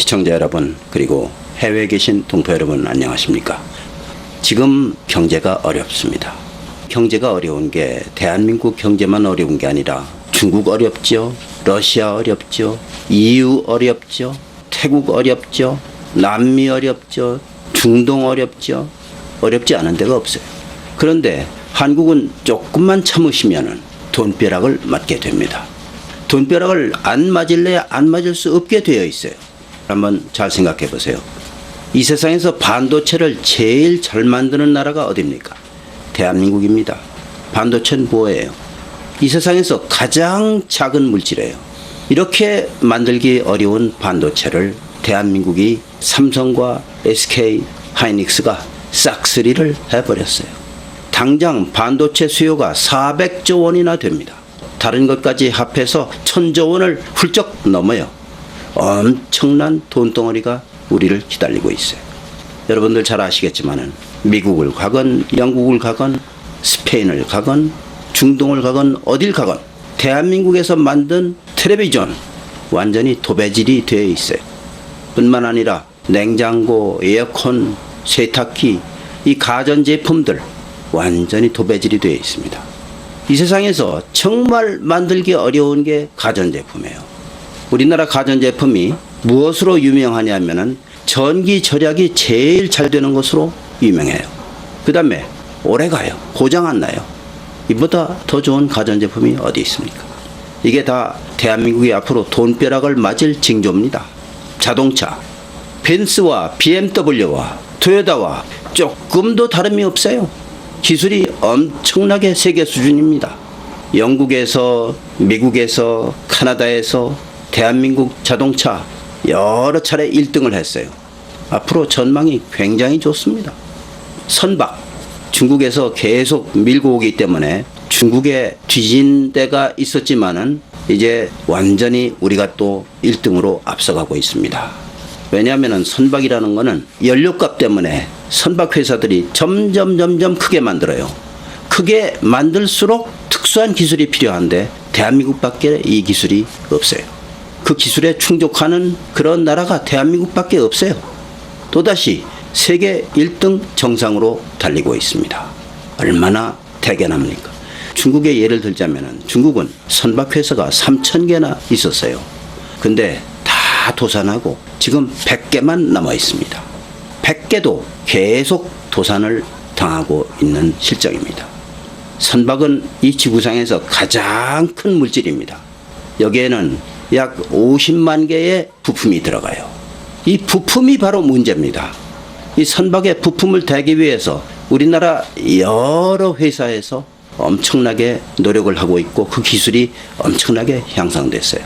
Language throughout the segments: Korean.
시청자 여러분, 그리고 해외에 계신 동포 여러분, 안녕하십니까? 지금 경제가 어렵습니다. 경제가 어려운 게 대한민국 경제만 어려운 게 아니라 중국 어렵죠, 러시아 어렵죠, EU 어렵죠, 태국 어렵죠, 남미 어렵죠, 중동 어렵죠. 어렵지 않은 데가 없어요. 그런데 한국은 조금만 참으시면은 돈벼락을 맞게 됩니다. 돈벼락을 안 맞을래야 안 맞을 수 없게 되어 있어요. 한번 잘 생각해 보세요. 이 세상에서 반도체를 제일 잘 만드는 나라가 어디입니까? 대한민국입니다. 반도체는 뭐예요? 이 세상에서 가장 작은 물질이에요. 이렇게 만들기 어려운 반도체를 대한민국이 삼성과 SK 하이닉스가 싹쓸이를 해버렸어요. 당장 반도체 수요가 400조 원이나 됩니다. 다른 것까지 합해서 1000조 원을 훌쩍 넘어요. 엄청난 돈덩어리가 우리를 기다리고 있어요. 여러분들 잘 아시겠지만은 미국을 가건 영국을 가건 스페인을 가건 중동을 가건 어딜 가건 대한민국에서 만든 텔레비전 완전히 도배질이 되어 있어요. 뿐만 아니라 냉장고, 에어컨, 세탁기, 이 가전제품들 완전히 도배질이 되어 있습니다. 이 세상에서 정말 만들기 어려운 게 가전제품이에요. 우리나라 가전제품이 무엇으로 유명하냐면은 전기 절약이 제일 잘 되는 것으로 유명해요. 그 다음에 오래가요. 고장 안 나요. 이보다 더 좋은 가전제품이 어디 있습니까? 이게 다 대한민국이 앞으로 돈벼락을 맞을 징조입니다. 자동차, 벤츠와 BMW와 토요타와 조금도 다름이 없어요. 기술이 엄청나게 세계 수준입니다. 영국에서, 미국에서, 캐나다에서 대한민국 자동차 여러 차례 1등을 했어요. 앞으로 전망이 굉장히 좋습니다. 선박, 중국에서 계속 밀고 오기 때문에 중국에 뒤진 때가 있었지만은 이제 완전히 우리가 또 1등으로 앞서가고 있습니다. 왜냐하면 선박이라는 거는 연료값 때문에 선박 회사들이 점점 크게 만들어요. 크게 만들수록 특수한 기술이 필요한데 대한민국밖에 이 기술이 없어요. 그 기술에 충족하는 그런 나라가 대한민국밖에 없어요. 또다시 세계 1등 정상으로 달리고 있습니다. 얼마나 대견합니까? 중국의 예를 들자면 중국은 선박 회사가 3000개나 있었어요. 근데 다 도산하고 지금 100개만 남아 있습니다. 100개도 계속 도산을 당하고 있는 실정입니다. 선박은 이 지구상에서 가장 큰 물질입니다. 여기에는 약 50만 개의 부품이 들어가요. 이 부품이 바로 문제입니다. 이 선박의 부품을 대기 위해서 우리나라 여러 회사에서 엄청나게 노력을 하고 있고 그 기술이 엄청나게 향상됐어요.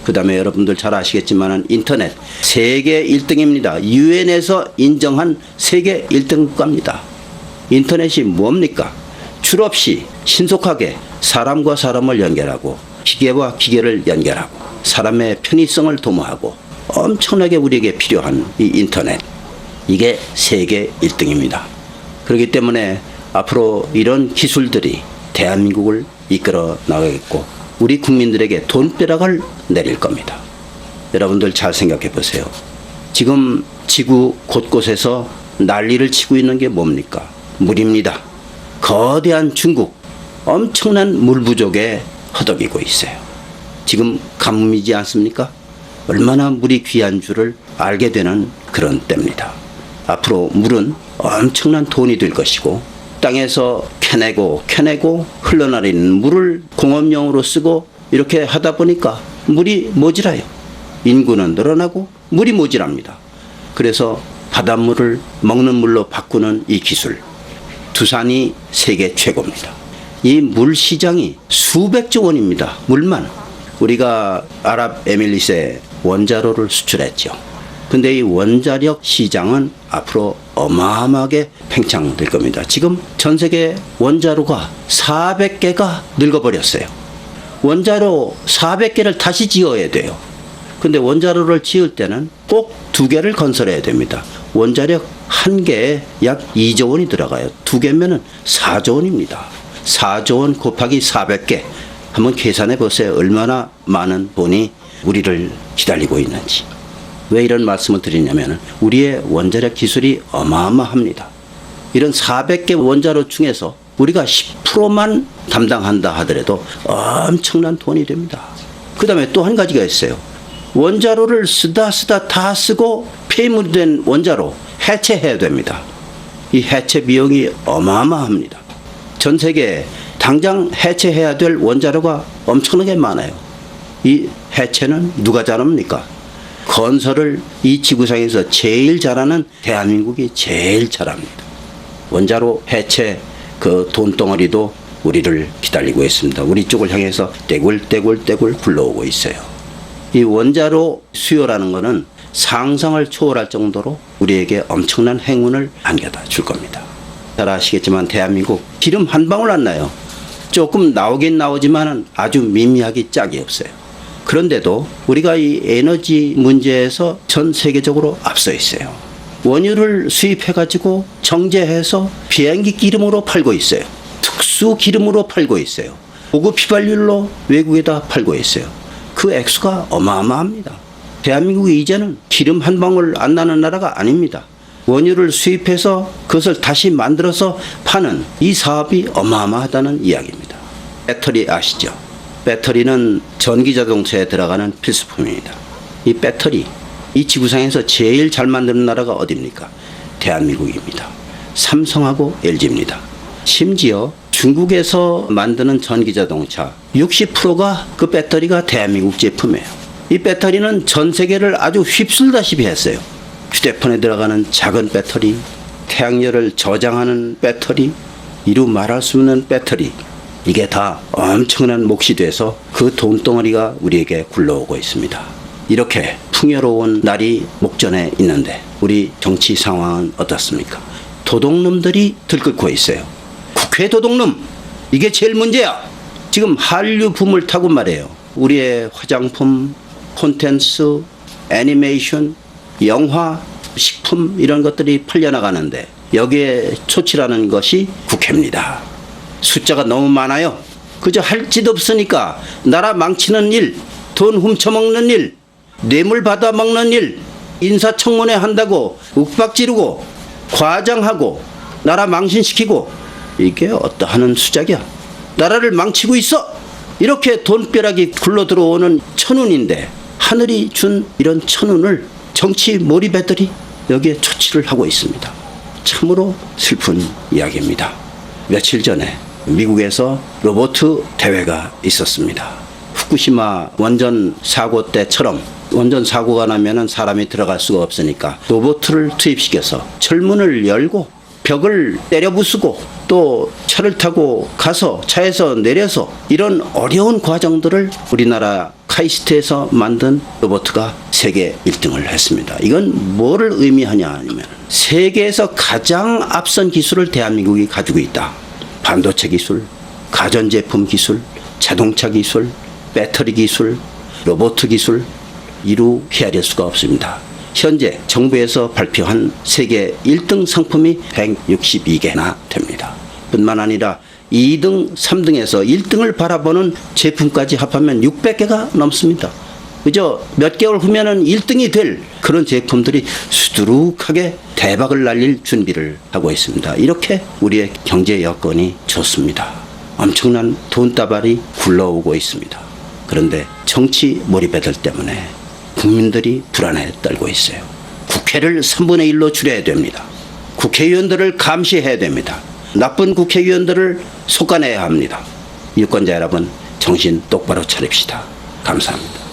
그 다음에 여러분들 잘 아시겠지만 인터넷 세계 1등입니다. 유엔에서 인정한 세계 1등 국가입니다. 인터넷이 뭡니까? 줄 없이 신속하게 사람과 사람을 연결하고 기계와 기계를 연결하고 사람의 편의성을 도모하고 엄청나게 우리에게 필요한 이 인터넷, 이게 세계 1등입니다. 그렇기 때문에 앞으로 이런 기술들이 대한민국을 이끌어 나가겠고 우리 국민들에게 돈벼락을 내릴 겁니다. 여러분들 잘 생각해 보세요. 지금 지구 곳곳에서 난리를 치고 있는 게 뭡니까? 물입니다. 거대한 중국, 엄청난 물 부족에 허덕이고 있어요. 지금 가뭄이지 않습니까? 얼마나 물이 귀한 줄을 알게 되는 그런 때입니다. 앞으로 물은 엄청난 돈이 될 것이고 땅에서 캐내고 흘러내리는 물을 공업용으로 쓰고 이렇게 하다 보니까 물이 모자라요. 인구는 늘어나고 물이 모자랍니다. 그래서 바닷물을 먹는 물로 바꾸는 이 기술, 두산이 세계 최고입니다. 이 물 시장이 수백조 원입니다. 물만. 우리가 아랍에미리트에 원자로를 수출했죠. 근데 이 원자력 시장은 앞으로 어마어마하게 팽창될 겁니다. 지금 전 세계 원자로가 400개가 늙어버렸어요. 원자로 400개를 다시 지어야 돼요. 근데 원자로를 지을 때는 꼭 2개를 건설해야 됩니다. 원자력 1개에 약 2조 원이 들어가요. 2개면은 4조 원입니다. 4조 원 곱하기 400개. 한번 계산해 보세요. 얼마나 많은 돈이 우리를 기다리고 있는지. 왜 이런 말씀을 드리냐면 우리의 원자력 기술이 어마어마합니다. 이런 400개 원자로 중에서 우리가 10%만 담당한다 하더라도 엄청난 돈이 됩니다. 그 다음에 또 한 가지가 있어요. 원자로를 쓰다 다 쓰고 폐물이 된 원자로 해체해야 됩니다. 이 해체 비용이 어마어마합니다. 전 세계에 당장 해체해야 될 원자로가 엄청나게 많아요. 이 해체는 누가 잘합니까? 건설을 이 지구상에서 제일 잘하는 대한민국이 제일 잘합니다. 원자로 해체 그 돈덩어리도 우리를 기다리고 있습니다. 우리 쪽을 향해서 떼굴떼굴 굴러오고 있어요. 이 원자로 수요라는 것은 상상을 초월할 정도로 우리에게 엄청난 행운을 안겨다 줄 겁니다. 잘 아시겠지만 대한민국 기름 한 방울 안 나요. 조금 나오긴 나오지만 아주 미미하기 짝이 없어요. 그런데도 우리가 이 에너지 문제에서 전 세계적으로 앞서 있어요. 원유를 수입해가지고 정제해서 비행기 기름으로 팔고 있어요. 특수 기름으로 팔고 있어요. 고급 휘발유로 외국에다 팔고 있어요. 그 액수가 어마어마합니다. 대한민국이 이제는 기름 한 방울 안 나는 나라가 아닙니다. 원유를 수입해서 그것을 다시 만들어서 파는 이 사업이 어마어마하다는 이야기입니다. 배터리 아시죠? 배터리는 전기자동차에 들어가는 필수품입니다. 이 배터리, 이 지구상에서 제일 잘 만드는 나라가 어디입니까? 대한민국입니다. 삼성하고 LG입니다. 심지어 중국에서 만드는 전기자동차 60%가 그 배터리가 대한민국 제품이에요. 이 배터리는 전 세계를 아주 휩쓸다시피 했어요. 휴대폰에 들어가는 작은 배터리, 태양열을 저장하는 배터리, 이루 말할 수 없는 배터리, 이게 다 엄청난 몫이 돼서 그 돈덩어리가 우리에게 굴러오고 있습니다. 이렇게 풍요로운 날이 목전에 있는데 우리 정치 상황은 어떻습니까? 도둑놈들이 들끓고 있어요. 국회 도둑놈, 이게 제일 문제야. 지금 한류 붐을 타고 말이에요. 우리의 화장품, 콘텐츠, 애니메이션, 영화, 식품 이런 것들이 팔려나가는데 여기에 초치라는 것이 국회입니다. 숫자가 너무 많아요. 그저 할 짓 없으니까 나라 망치는 일, 돈 훔쳐먹는 일, 뇌물 받아먹는 일, 인사청문회 한다고 윽박 지르고 과장하고 나라 망신시키고 이게 어떠한 수작이야. 나라를 망치고 있어. 이렇게 돈벼락이 굴러 들어오는 천운인데 하늘이 준 이런 천운을 정치 몰입애들이 여기에 초치를 하고 있습니다. 참으로 슬픈 이야기입니다. 며칠 전에 미국에서 로봇 대회가 있었습니다. 후쿠시마 원전 사고 때처럼 원전 사고가 나면은 사람이 들어갈 수가 없으니까 로봇을 투입시켜서 철문을 열고 벽을 때려 부수고 또 차를 타고 가서 차에서 내려서 이런 어려운 과정들을 우리나라 카이스트에서 만든 로봇가 세계 1등을 했습니다. 이건 뭐를 의미하냐 하면 세계에서 가장 앞선 기술을 대한민국이 가지고 있다. 반도체 기술, 가전제품 기술, 자동차 기술, 배터리 기술, 로봇 기술 이루 헤아릴 수가 없습니다. 현재 정부에서 발표한 세계 1등 상품이 162개나 됩니다. 뿐만 아니라 2등, 3등에서 1등을 바라보는 제품까지 합하면 600개가 넘습니다. 그저 몇 개월 후면은 1등이 될 그런 제품들이 수두룩하게 대박을 날릴 준비를 하고 있습니다. 이렇게 우리의 경제 여건이 좋습니다. 엄청난 돈다발이 굴러오고 있습니다. 그런데 정치 몰입애들 때문에 국민들이 불안에 떨고 있어요. 국회를 3분의 1로 줄여야 됩니다. 국회의원들을 감시해야 됩니다. 나쁜 국회의원들을 속아내야 합니다. 유권자 여러분, 정신 똑바로 차립시다. 감사합니다.